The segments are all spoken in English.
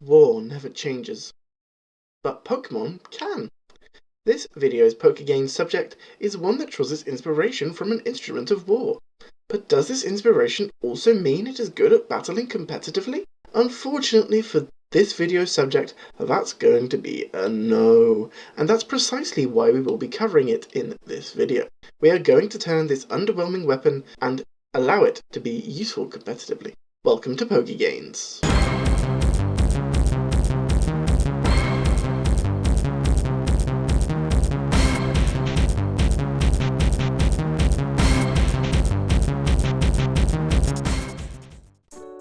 War never changes, but Pokemon can. This video's Pokégains subject is one that draws its inspiration from an instrument of war. But does this inspiration also mean it is good at battling competitively? Unfortunately for this video's subject, that's going to be a no, and that's precisely why we will be covering it in this video. We are going to turn this underwhelming weapon and allow it to be useful competitively. Welcome to Pokégains.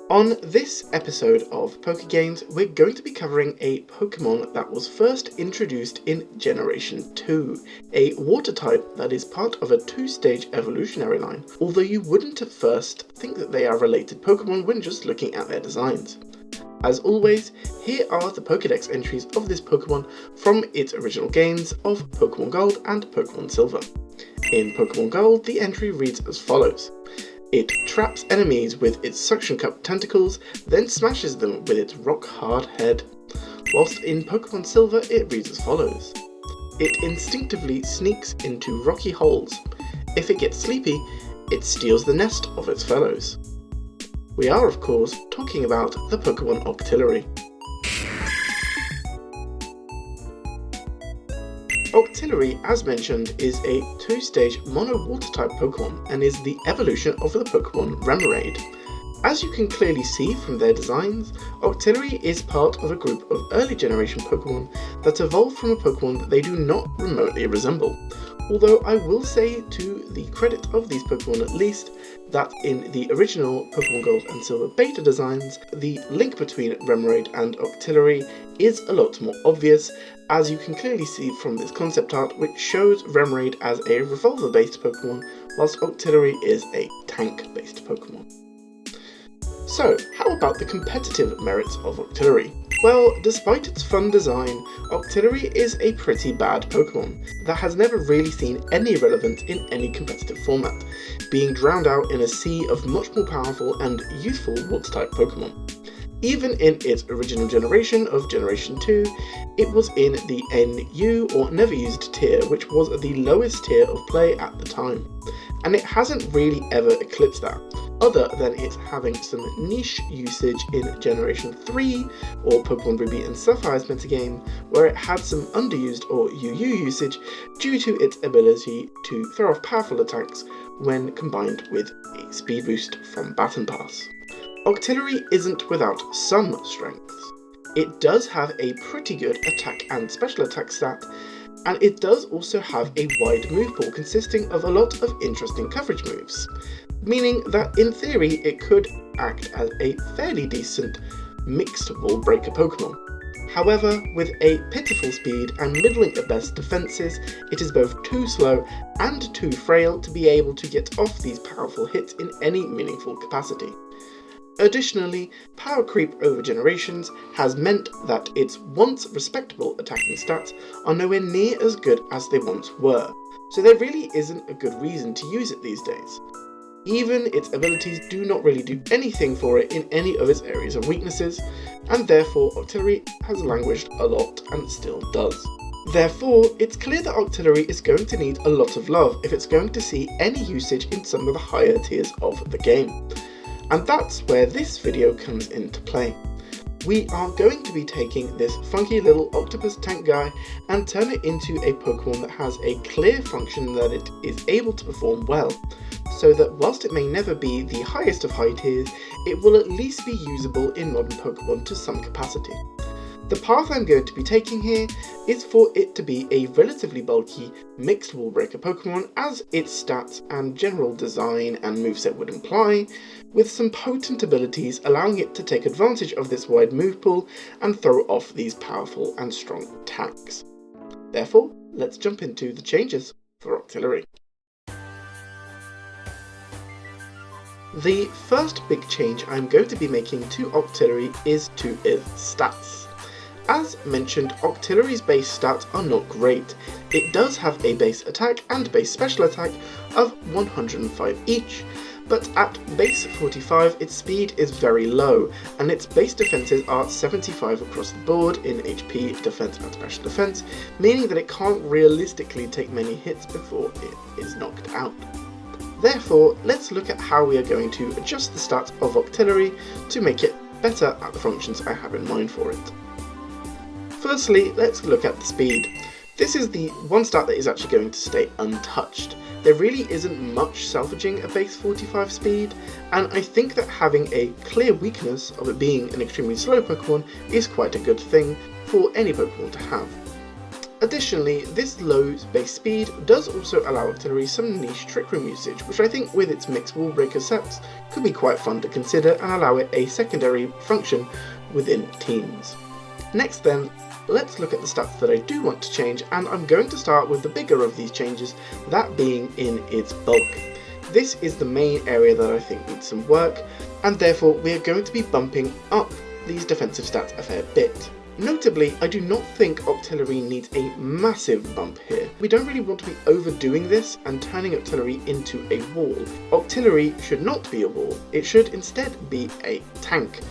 On this episode of Pokégains, we're going to be covering a Pokémon that was first introduced in Generation 2, a water type that is part of a two-stage evolutionary line, although you wouldn't at first think that they are related Pokémon when just looking at their designs. As always, here are the Pokédex entries of this Pokémon from its original games of Pokémon Gold and Pokémon Silver. In Pokémon Gold, the entry reads as follows. It traps enemies with its suction cup tentacles, then smashes them with its rock-hard head. Whilst in Pokémon Silver it reads as follows. It instinctively sneaks into rocky holes. If it gets sleepy, it steals the nest of its fellows. We are, of course, talking about the Pokémon Octillery. Octillery, as mentioned, is a two-stage mono-water type Pokemon and is the evolution of the Pokemon Remoraid. As you can clearly see from their designs, Octillery is part of a group of early generation Pokemon that evolved from a Pokemon that they do not remotely resemble. Although I will say, to the credit of these Pokemon at least, that in the original Pokemon Gold and Silver beta designs, the link between Remoraid and Octillery is a lot more obvious, as you can clearly see from this concept art, which shows Remoraid as a revolver-based Pokemon, whilst Octillery is a tank-based Pokemon. So, how about the competitive merits of Octillery? Well, despite its fun design, Octillery is a pretty bad Pokemon that has never really seen any relevance in any competitive format, being drowned out in a sea of much more powerful and youthful Water-type Pokemon. Even in its original generation of Generation 2, it was in the NU or Never Used tier, which was the lowest tier of play at the time, and it hasn't really ever eclipsed that, other than it having some niche usage in Generation 3 or Pokemon Ruby and Sapphire's metagame, where it had some underused or UU usage due to its ability to throw off powerful attacks when combined with a speed boost from Baton Pass. Octillery isn't without some strengths. It does have a pretty good attack and special attack stat, and it does also have a wide move pool consisting of a lot of interesting coverage moves, meaning that in theory it could act as a fairly decent mixed wall breaker Pokemon. However, with a pitiful speed and middling at best defences, it is both too slow and too frail to be able to get off these powerful hits in any meaningful capacity. Additionally, power creep over generations has meant that its once respectable attacking stats are nowhere near as good as they once were, so there really isn't a good reason to use it these days. Even its abilities do not really do anything for it in any of its areas of weaknesses, and therefore Octillery has languished a lot and still does. Therefore, it's clear that Octillery is going to need a lot of love if it's going to see any usage in some of the higher tiers of the game. And that's where this video comes into play. We are going to be taking this funky little octopus tank guy and turn it into a Pokemon that has a clear function that it is able to perform well, so that whilst it may never be the highest of high tiers, it will at least be usable in modern Pokemon to some capacity. The path I'm going to be taking here is for it to be a relatively bulky, mixed wall breaker Pokemon as its stats and general design and moveset would imply, with some potent abilities allowing it to take advantage of this wide move pool and throw off these powerful and strong attacks. Therefore, let's jump into the changes for Octillery. The first big change I'm going to be making to Octillery is to its stats. As mentioned, Octillery's base stats are not great. It does have a base attack and base special attack of 105 each, but at base 45 its speed is very low, and its base defences are 75 across the board in HP, defense and special defense, meaning that it can't realistically take many hits before it is knocked out. Therefore, let's look at how we are going to adjust the stats of Octillery to make it better at the functions I have in mind for it. Firstly, let's look at the speed. This is the one stat that is actually going to stay untouched. There really isn't much salvaging a base 45 speed, and I think that having a clear weakness of it being an extremely slow Pokemon is quite a good thing for any Pokemon to have. Additionally, this low base speed does also allow Octillery some niche Trick Room usage, which I think with its mixed Wall Breaker sets could be quite fun to consider and allow it a secondary function within teams. Next then, let's look at the stats that I do want to change, and I'm going to start with the bigger of these changes, that being in its bulk. This is the main area that I think needs some work, and therefore we are going to be bumping up these defensive stats a fair bit. Notably, I do not think Octillery needs a massive bump here. We don't really want to be overdoing this and turning Octillery into a wall. Octillery should not be a wall, it should instead be a tank,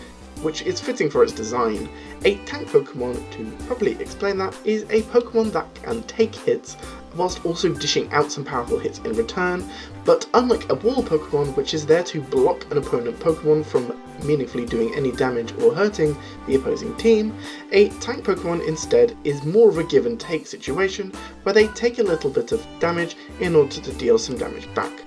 which is fitting for its design. A tank Pokemon, to properly explain that, is a Pokemon that can take hits whilst also dishing out some powerful hits in return, but unlike a wall Pokemon which is there to block an opponent Pokemon from meaningfully doing any damage or hurting the opposing team, a tank Pokemon instead is more of a give and take situation where they take a little bit of damage in order to deal some damage back.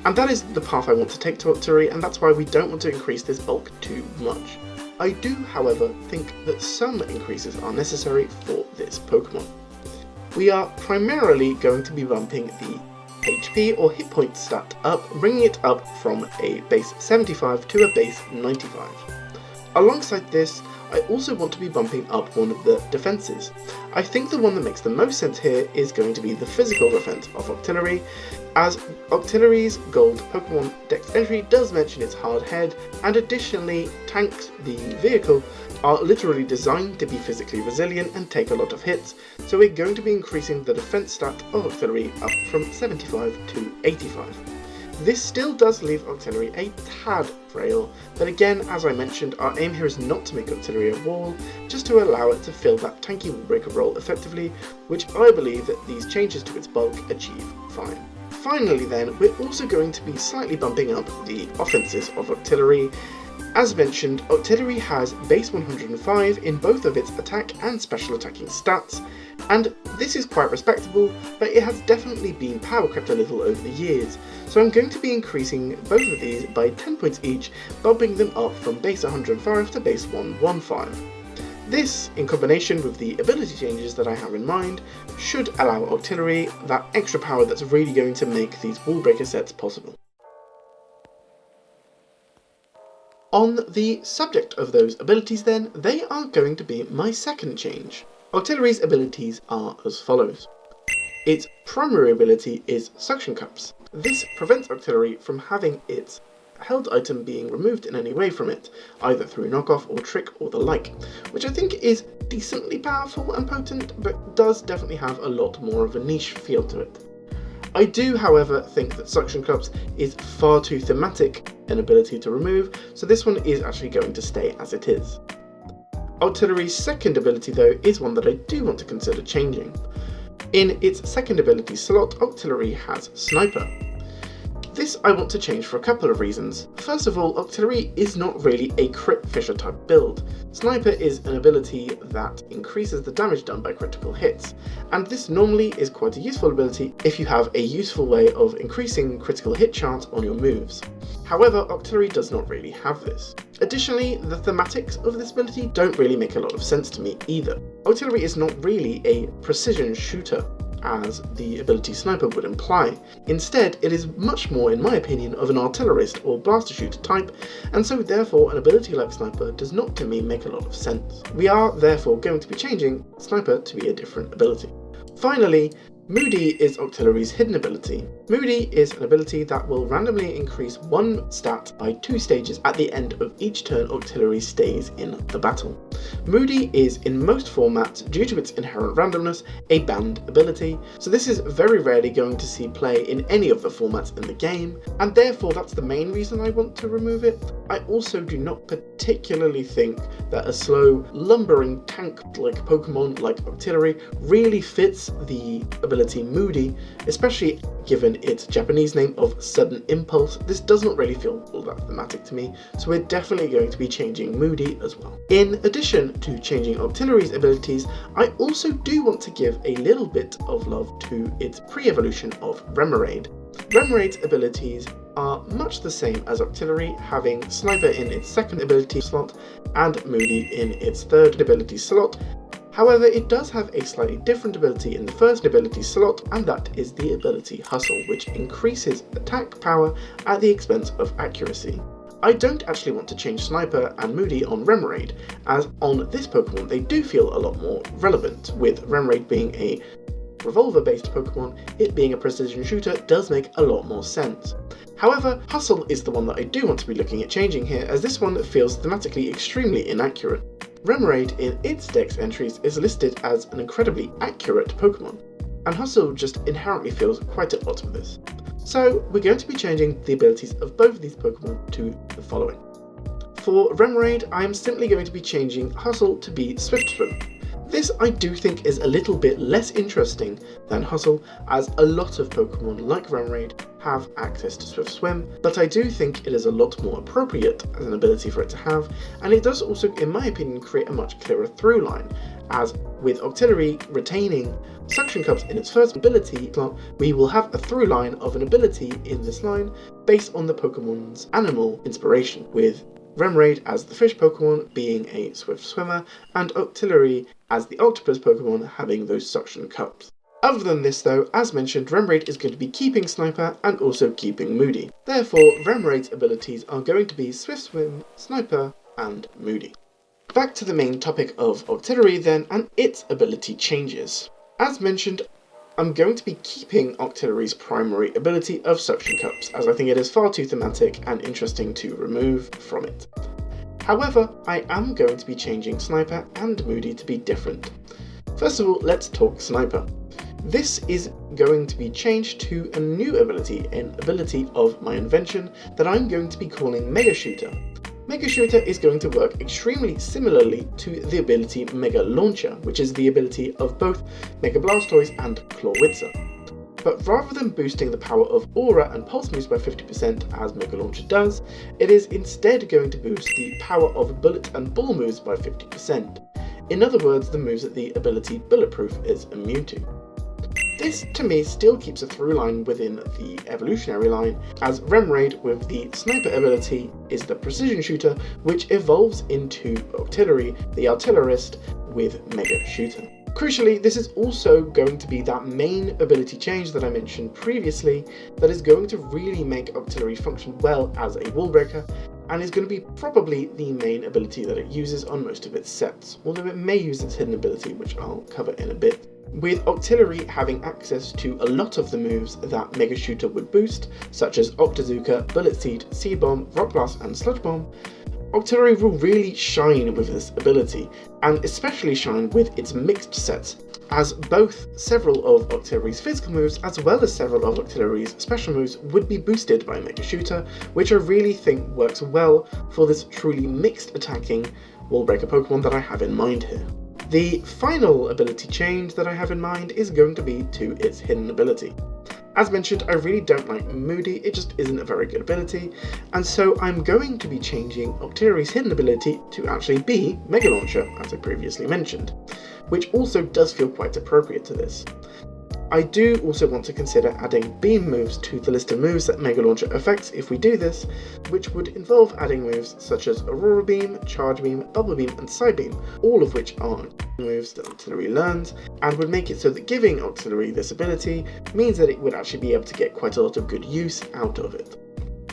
And that is the path I want to take to Octillery, and that's why we don't want to increase this bulk too much. I do, however, think that some increases are necessary for this Pokemon. We are primarily going to be bumping the HP or hit point stat up, bringing it up from a base 75 to a base 95. Alongside this, I also want to be bumping up one of the defences. I think the one that makes the most sense here is going to be the physical defense of Octillery, as Octillery's gold Pokemon Dex entry does mention its hard head, and additionally tanks, the vehicle, are literally designed to be physically resilient and take a lot of hits, so we're going to be increasing the defense stat of Octillery up from 75 to 85. This still does leave Octillery a tad frail, but again, as I mentioned, our aim here is not to make Octillery a wall, just to allow it to fill that tanky Wall Breaker role effectively, which I believe that these changes to its bulk achieve fine. Finally then, we're also going to be slightly bumping up the offences of Octillery. As mentioned, Octillery has base 105 in both of its attack and special attacking stats, and this is quite respectable, but it has definitely been power crept a little over the years, so I'm going to be increasing both of these by 10 points each, bumping them up from base 105 to base 115. This, in combination with the ability changes that I have in mind, should allow Octillery that extra power that's really going to make these Wall Breaker sets possible. On the subject of those abilities then, they are going to be my second change. Octillery's abilities are as follows. Its primary ability is Suction Cups. This prevents Octillery from having its held item being removed in any way from it, either through knockoff or trick or the like, which I think is decently powerful and potent, but does definitely have a lot more of a niche feel to it. I do, however, think that Suction Cups is far too thematic an ability to remove, so this one is actually going to stay as it is. Octillery's second ability though is one that I do want to consider changing. In its second ability slot, Octillery has Sniper. This I want to change for a couple of reasons. First of all, Octillery is not really a crit fisher type build. Sniper is an ability that increases the damage done by critical hits, and this normally is quite a useful ability if you have a useful way of increasing critical hit chance on your moves. However, Octillery does not really have this. Additionally, the thematics of this ability don't really make a lot of sense to me either. Octillery is not really a precision shooter, as the ability Sniper would imply. Instead, it is much more, in my opinion, of an artillerist or blaster shooter type, and so therefore an ability like Sniper does not to me make a lot of sense. We are therefore going to be changing Sniper to be a different ability. Finally, Moody is Octillery's hidden ability. Moody is an ability that will randomly increase one stat by 2 stages at the end of each turn Octillery stays in the battle. Moody is, in most formats, due to its inherent randomness, a banned ability, so this is very rarely going to see play in any of the formats in the game, and therefore that's the main reason I want to remove it. I also do not particularly think that a slow, lumbering tank-like Pokemon like Octillery really fits the ability Moody, especially given its Japanese name of Sudden Impulse. This doesn't really feel all that thematic to me, so we're definitely going to be changing Moody as well. In addition to changing Octillery's abilities, I also do want to give a little bit of love to its pre-evolution of Remoraid. Remoraid's abilities are much the same as Octillery, having Sniper in its second ability slot and Moody in its third ability slot. However, it does have a slightly different ability in the first ability slot, and that is the ability Hustle, which increases attack power at the expense of accuracy. I don't actually want to change Sniper and Moody on Remoraid, as on this Pokemon they do feel a lot more relevant. With Remoraid being a revolver-based Pokemon, it being a precision shooter does make a lot more sense. However, Hustle is the one that I do want to be looking at changing here, as this one feels thematically extremely inaccurate. Remoraid in its dex entries is listed as an incredibly accurate Pokemon, and Hustle just inherently feels quite at odds with this. So we're going to be changing the abilities of both of these Pokemon to the following. For Remoraid, I am simply going to be changing Hustle to be Swift Swim. This I do think is a little bit less interesting than Hustle, as a lot of Pokemon like Remoraid have access to Swift Swim, but I do think it is a lot more appropriate as an ability for it to have, and it does also, in my opinion, create a much clearer through line, as with Octillery retaining Suction Cups in its first ability slot, we will have a through line of an ability in this line based on the Pokemon's animal inspiration, with Remoraid as the fish Pokemon being a swift swimmer, and Octillery as the octopus Pokemon having those suction cups. Other than this though, as mentioned, Remoraid is going to be keeping Sniper and also keeping Moody. Therefore, Remoraid's abilities are going to be Swift Swim, Sniper, and Moody. Back to the main topic of Octillery then, and its ability changes. As mentioned, I'm going to be keeping Octillery's primary ability of Suction Cups, as I think it is far too thematic and interesting to remove from it. However, I am going to be changing Sniper and Moody to be different. First of all, let's talk Sniper. This is going to be changed to a new ability, an ability of my invention that I'm going to be calling Mega Shooter. Mega Shooter is going to work extremely similarly to the ability Mega Launcher, which is the ability of both Mega Blastoise and Clawitzer. But rather than boosting the power of Aura and Pulse moves by 50% as Mega Launcher does, it is instead going to boost the power of Bullet and Ball moves by 50%. In other words, the moves that the ability Bulletproof is immune to. This, to me, still keeps a through line within the evolutionary line, as Remoraid with the Sniper ability is the Precision Shooter, which evolves into Octillery, the Artillerist, with Mega Shooter. Crucially, this is also going to be that main ability change that I mentioned previously that is going to really make Octillery function well as a wall breaker, and is going to be probably the main ability that it uses on most of its sets, although it may use its hidden ability, which I'll cover in a bit. With Octillery having access to a lot of the moves that Mega Shooter would boost, such as Octazooka, Bullet Seed, Seed Bomb, Rock Blast and Sludge Bomb, Octillery will really shine with this ability, and especially shine with its mixed sets, as both several of Octillery's physical moves as well as several of Octillery's special moves would be boosted by Mega Shooter, which I really think works well for this truly mixed attacking wall breaker Pokemon that I have in mind here. The final ability change that I have in mind is going to be to its hidden ability. As mentioned, I really don't like Moody, it just isn't a very good ability, and so I'm going to be changing Octillery's hidden ability to actually be Mega Launcher, as I previously mentioned, which also does feel quite appropriate to this. I do also want to consider adding beam moves to the list of moves that Mega Launcher affects if we do this, which would involve adding moves such as Aurora Beam, Charge Beam, Bubble Beam and Side Beam, all of which are moves that Octillery learns, and would make it so that giving Octillery this ability means that it would actually be able to get quite a lot of good use out of it.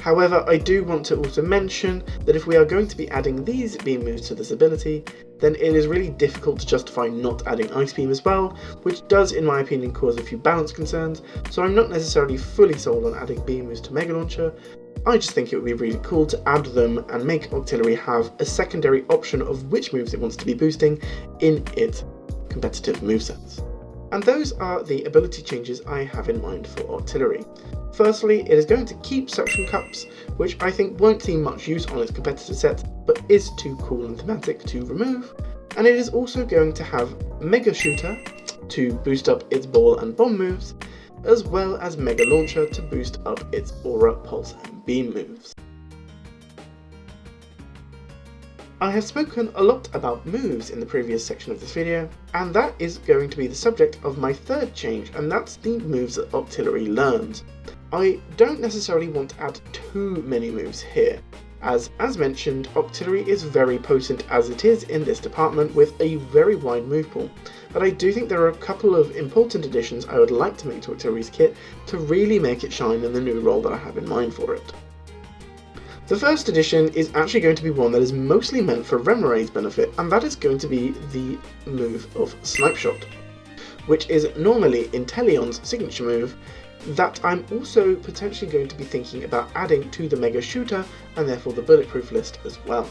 However, I do want to also mention that if we are going to be adding these beam moves to this ability, then it is really difficult to justify not adding Ice Beam as well, which does in my opinion cause a few balance concerns, so I'm not necessarily fully sold on adding beam moves to Mega Launcher. I just think it would be really cool to add them and make Octillery have a secondary option of which moves it wants to be boosting in its competitive movesets. And those are the ability changes I have in mind for Octillery. Firstly, it is going to keep Suction Cups, which I think won't see much use on its competitive set, but is too cool and thematic to remove. And it is also going to have Mega Shooter to boost up its ball and bomb moves, as well as Mega Launcher to boost up its Aura, Pulse and Beam moves. I have spoken a lot about moves in the previous section of this video, and that is going to be the subject of my third change, and that's the moves that Octillery learns. I don't necessarily want to add too many moves here, as mentioned, Octillery is very potent as it is in this department with a very wide move pool, but I do think there are a couple of important additions I would like to make to Octillery's kit to really make it shine in the new role that I have in mind for it. The first addition is actually going to be one that is mostly meant for Remoraid's benefit, and that is going to be the move of Snipe Shot, which is normally Inteleon's signature move, that I'm also potentially going to be thinking about adding to the Mega Shooter and therefore the Bulletproof list as well.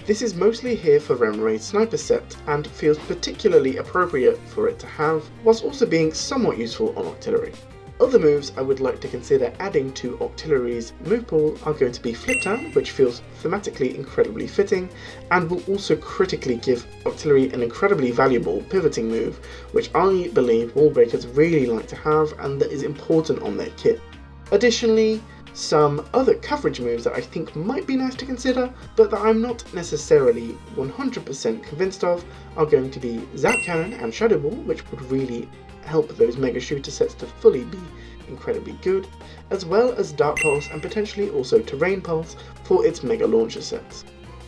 This is mostly here for Remoraid's Sniper set and feels particularly appropriate for it to have, whilst also being somewhat useful on Octillery. Other moves I would like to consider adding to Octillery's move pool are going to be Flip Turn, which feels thematically incredibly fitting, and will also critically give Octillery an incredibly valuable pivoting move, which I believe wall breakers really like to have and that is important on their kit. Additionally, some other coverage moves that I think might be nice to consider, but that I'm not necessarily 100% convinced of, are going to be Zap Cannon and Shadow Ball, which would really help those Mega Shooter sets to fully be incredibly good, as well as Dark Pulse and potentially also Terrain Pulse for its Mega Launcher sets.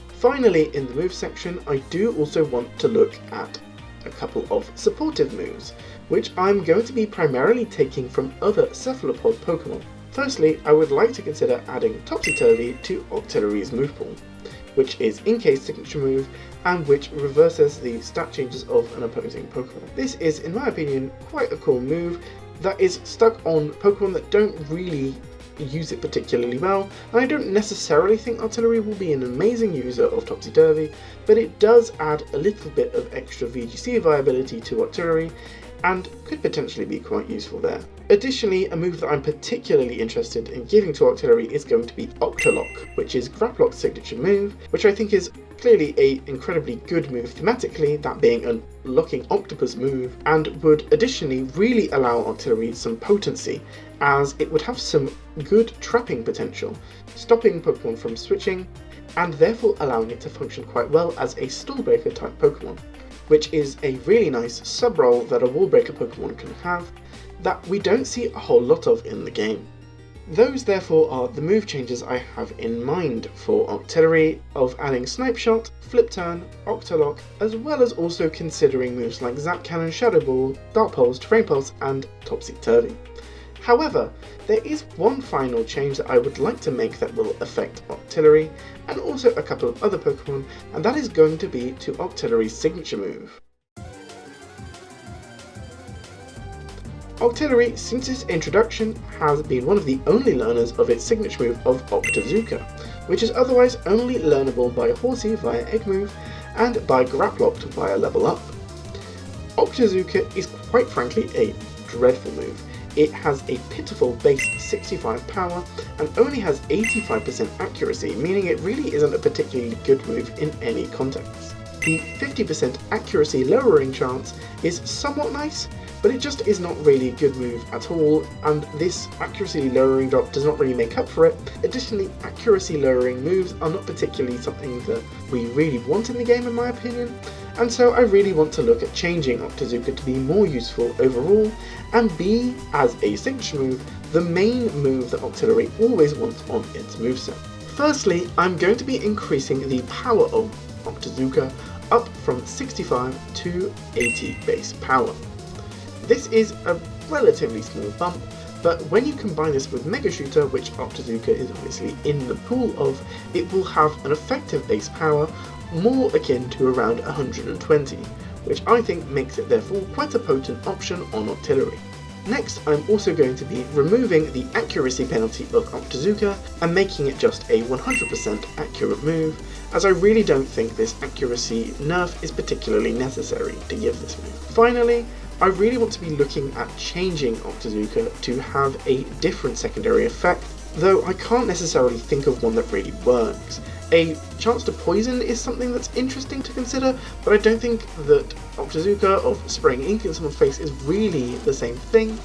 Finally, in the move section, I do also want to look at a couple of supportive moves, which I'm going to be primarily taking from other Cephalopod Pokemon. Firstly, I would like to consider adding Topsy-Turvy to Octillery's move pool, which is Inkay's signature move and which reverses the stat changes of an opposing Pokemon. This is, in my opinion, quite a cool move that is stuck on Pokemon that don't really use it particularly well, and I don't necessarily think Octillery will be an amazing user of Topsy-Turvy, but it does add a little bit of extra VGC viability to Octillery, and could potentially be quite useful there. Additionally, a move that I'm particularly interested in giving to Octillery is going to be Octolock, which is Grapplock's signature move, which I think is clearly an incredibly good move thematically, that being a locking octopus move, and would additionally really allow Octillery some potency, as it would have some good trapping potential, stopping Pokemon from switching, and therefore allowing it to function quite well as a Stall Breaker type Pokemon, which is a really nice sub-role that a Wall Breaker Pokemon can have, that we don't see a whole lot of in the game. Those therefore are the move changes I have in mind for Octillery, of adding Snipe Shot, Flip Turn, Octolock, as well as also considering moves like Zap Cannon, Shadow Ball, Dark Pulse, Terrain Pulse and Topsy-Turvy. However, there is one final change that I would like to make that will affect Octillery, and also a couple of other Pokemon, and that is going to be to Octillery's signature move. Octillery, since its introduction, has been one of the only learners of its signature move of Octazooka, which is otherwise only learnable by Horsey via Egg Move and by Grapplocked via Level Up. Octazooka is quite frankly a dreadful move. It has a pitiful base 65 power and only has 85% accuracy, meaning it really isn't a particularly good move in any context. The 50% accuracy lowering chance is somewhat nice, but it just is not really a good move at all, and this accuracy lowering drop does not really make up for it. Additionally, accuracy lowering moves are not particularly something that we really want in the game in my opinion, and so I really want to look at changing Octazooka to be more useful overall, and be, as a signature move, the main move that Octillery always wants on its moveset. Firstly, I'm going to be increasing the power of Octazooka up from 65 to 80 base power. This is a relatively small bump, but when you combine this with Mega Shooter, which Octazooka is obviously in the pool of, it will have an effective base power more akin to around 120, which I think makes it therefore quite a potent option on Octillery. Next, I'm also going to be removing the accuracy penalty of Octazooka and making it just a 100% accurate move, as I really don't think this accuracy nerf is particularly necessary to give this move. Finally, I really want to be looking at changing Octazooka to have a different secondary effect, though I can't necessarily think of one that really works. A chance to poison is something that's interesting to consider, but I don't think that Octazooka of spraying ink in someone's face is really the same thing.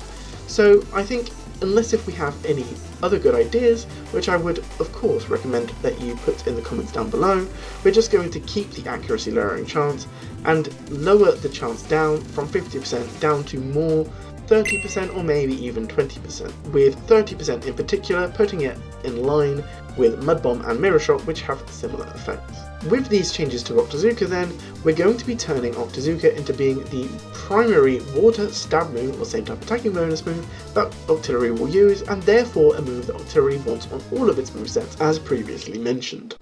So I think, unless if we have any other good ideas, which I would of course recommend that you put in the comments down below, we're just going to keep the accuracy lowering chance and lower the chance down from 50% down to more 30% or maybe even 20%, with 30% in particular putting it in line with Mud Bomb and Mirror Shot, which have similar effects. With these changes to Octazooka then, we're going to be turning Octazooka into being the primary water stab move or same type attacking bonus move that Octillery will use, and therefore a move that Octillery wants on all of its movesets as previously mentioned.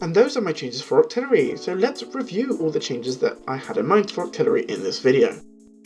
And those are my changes for Octillery, so let's review all the changes that I had in mind for Octillery in this video.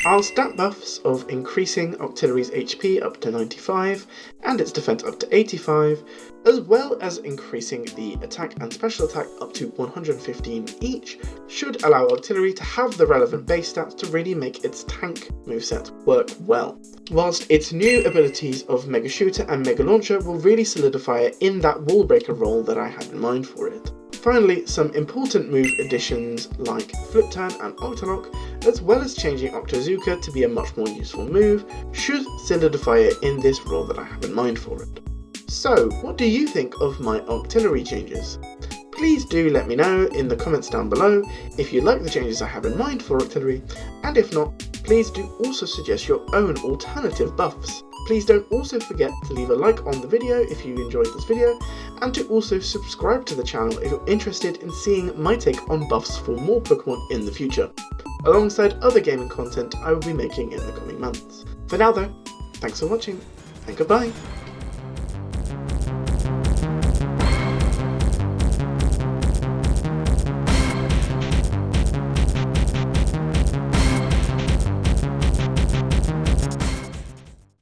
I'll stat buffs of increasing Octillery's HP up to 95 and its defense up to 85, as well as increasing the attack and special attack up to 115 each, should allow Octillery to have the relevant base stats to really make its tank moveset work well, whilst its new abilities of Mega Shooter and Mega Launcher will really solidify it in that wall breaker role that I had in mind for it. Finally, some important move additions like Flip Turn and Octolock, as well as changing Octazooka to be a much more useful move, should solidify it in this role that I have in mind for it. So, what do you think of my Octillery changes? Please do let me know in the comments down below if you like the changes I have in mind for Octillery, and if not, please do also suggest your own alternative buffs. Please don't also forget to leave a like on the video if you enjoyed this video, and to also subscribe to the channel if you're interested in seeing my take on buffs for more Pokemon in the future, alongside other gaming content I will be making in the coming months. For now though, thanks for watching, and goodbye!